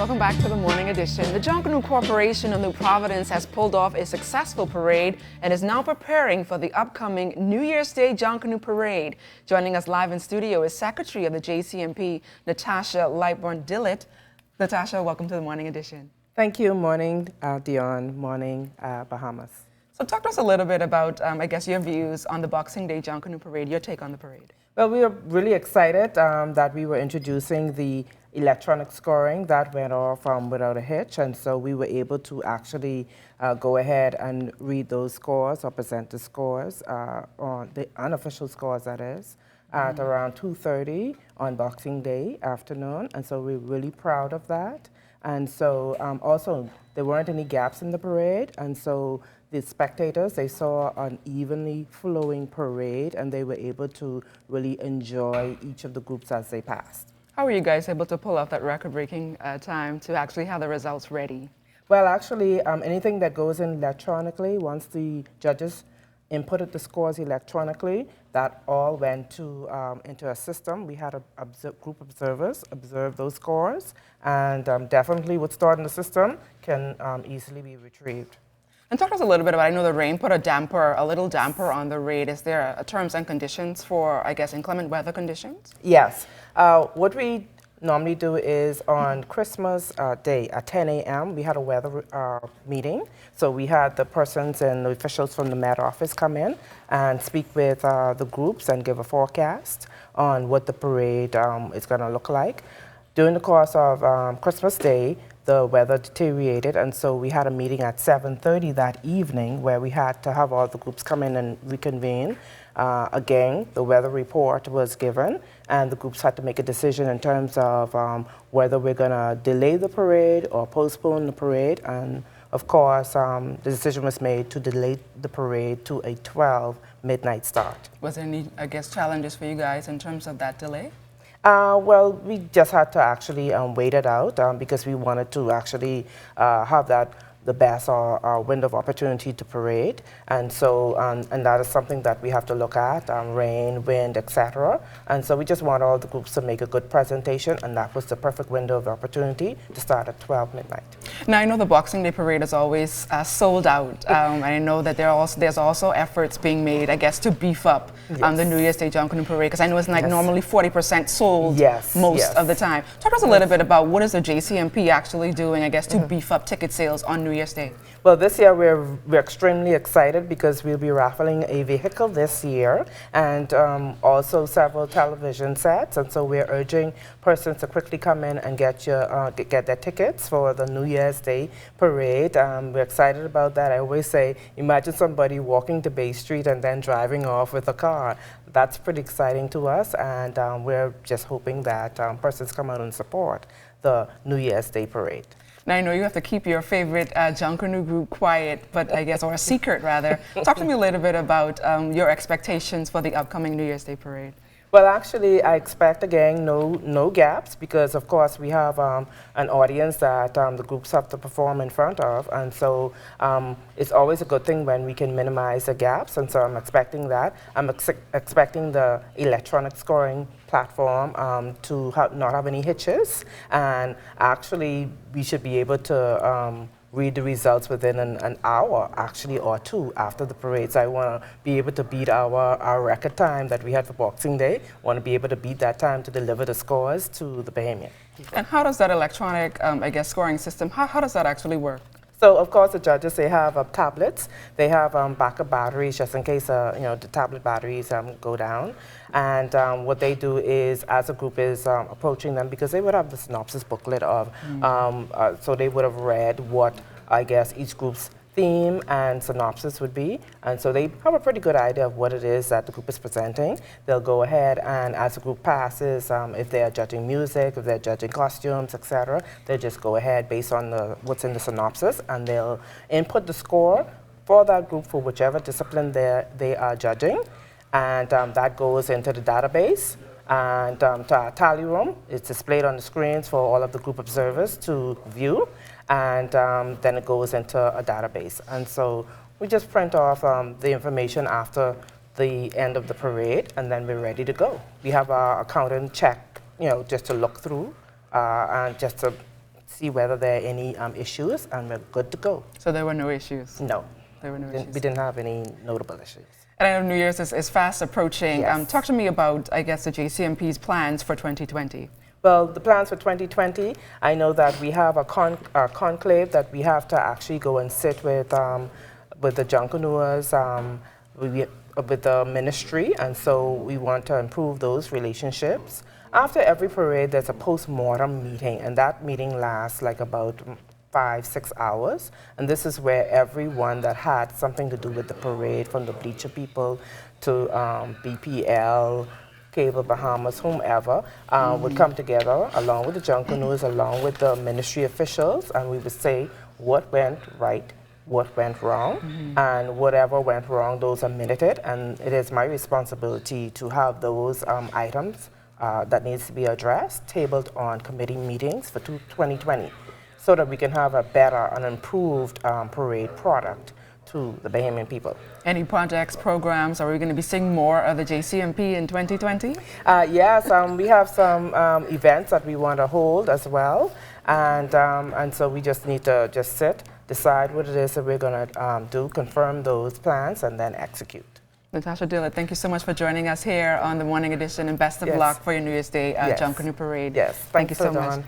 Welcome back to the morning edition. The Junkanoo Corporation of New Providence has pulled off a successful parade and is now preparing for the upcoming New Year's Day Junkanoo Parade. Joining us live in studio is Secretary of the JCNP, Natasha Lightbourne-Dillett. Natasha, welcome to the morning edition. Thank you. Morning, Dion. Morning, Bahamas. So talk to us a little bit about, I guess, your views on the Boxing Day Junkanoo Parade, your take on the parade. Well, we are really excited that we were introducing the electronic scoring that went off without a hitch, and so we were able to actually go ahead and read those scores or present the scores, on the unofficial scores, that is, at around 2:30 on Boxing Day afternoon, and so we're really proud of that. And so also, there weren't any gaps in the parade, and so the spectators, they saw an evenly flowing parade, and they were able to really enjoy each of the groups as they passed. How were you guys able to pull off that record-breaking time to actually have the results ready? Well, actually, anything that goes in electronically, once the judges inputted the scores electronically, that all went to into a system. We had a group of observers observe those scores, and definitely what's stored in the system can easily be retrieved. And talk to us a little bit about, I know the rain put a little damper on the raid. Is there a terms and conditions for, I guess, inclement weather conditions? Yes. What we normally do is on Christmas Day at 10 a.m. we had a weather meeting. So we had the persons and the officials from the Met Office come in and speak with the groups and give a forecast on what the parade is going to look like. During the course of Christmas Day, the weather deteriorated, and so we had a meeting at 7:30 that evening where we had to have all the groups come in and reconvene. Again, the weather report was given, and the groups had to make a decision in terms of whether we're going to delay the parade or postpone the parade. And of course, the decision was made to delay the parade to a 12 midnight start. Was there any, I guess, challenges for you guys in terms of that delay? Well, we just had to actually wait it out because we wanted to actually have the best window of opportunity to parade, and so and that is something that we have to look at, rain, wind, etc. And so we just want all the groups to make a good presentation, and that was the perfect window of opportunity to start at 12 midnight. Now I know the Boxing Day parade is always sold out, and I know that there's also efforts being made, I guess, to beef up the New Year's Day Junkanoo parade, because I know it's like normally 40% sold most of the time. Talk to us a little bit about what is the JCNP actually doing, I guess, to beef up ticket sales on New Year's Day. Well, this year we're extremely excited because we'll be raffling a vehicle this year, and also several television sets, and so we're urging persons to quickly come in and get their tickets for the New Year's Day parade. We're excited about that. I always say, imagine somebody walking to Bay Street and then driving off with a car. That's pretty exciting to us, and we're just hoping that persons come out and support the New Year's Day parade. Now, I know you have to keep your favorite Junkanoo group quiet, but I guess, or a secret rather. Talk to me a little bit about your expectations for the upcoming New Year's Day parade. Well, actually, I expect, again, no gaps, because, of course, we have an audience that the groups have to perform in front of, and so it's always a good thing when we can minimize the gaps, and so I'm expecting that. I'm expecting the electronic scoring platform to not have any hitches, and actually we should be able to read the results within an hour, actually, or two after the parade. So I want to be able to beat our record time that we had for Boxing Day. I want to be able to beat that time to deliver the scores to the Bahamian. And how does that electronic, I guess, scoring system, how does that actually work? So, of course, the judges, they have tablets. They have backup batteries just in case the tablet batteries go down. And what they do is, as a group is approaching them, because they would have the synopsis booklet of, so they would have read what, I guess, each group's theme and synopsis would be, and so they have a pretty good idea of what it is that the group is presenting. They'll go ahead and, as the group passes, if they are judging music, if they're judging costumes, etc., they'll just go ahead based on what's in the synopsis, and they'll input the score for that group for whichever discipline they are judging, and that goes into the database. And to our tally room, it's displayed on the screens for all of the group observers to view, and then it goes into a database. And so we just print off the information after the end of the parade, and then we're ready to go. We have our accountant check, just to look through and just to see whether there are any issues, and we're good to go. So there were no issues? No. There were no issues. We didn't have any notable issues. And I know New Year's is fast approaching. Yes. Talk to me about, I guess, the JCNP's plans for 2020. Well, the plans for 2020, I know that we have a conclave that we have to actually go and sit with the Junkanooers, with the ministry, and so we want to improve those relationships. After every parade, there's a post-mortem meeting, and that meeting lasts like about 5-6 hours, and this is where everyone that had something to do with the parade, from the bleacher people to BPL, Cable Bahamas, whomever, would come together along with the Junkanooers, along with the ministry officials, and we would say what went right, what went wrong, and whatever went wrong, those are minuted, and it is my responsibility to have those items that needs to be addressed tabled on committee meetings for 2020, so that we can have a better and improved parade product to the Bahamian people. Any projects, programs? Are we going to be seeing more of the JCNP in 2020? Yes, we have some events that we want to hold as well, and so we just need to just sit, decide what it is that we're going to do, confirm those plans, and then execute. Natasha Dillard, thank you so much for joining us here on the morning edition, and best of luck for your New Year's Day Junkanoo Parade. Yes, thank you so much.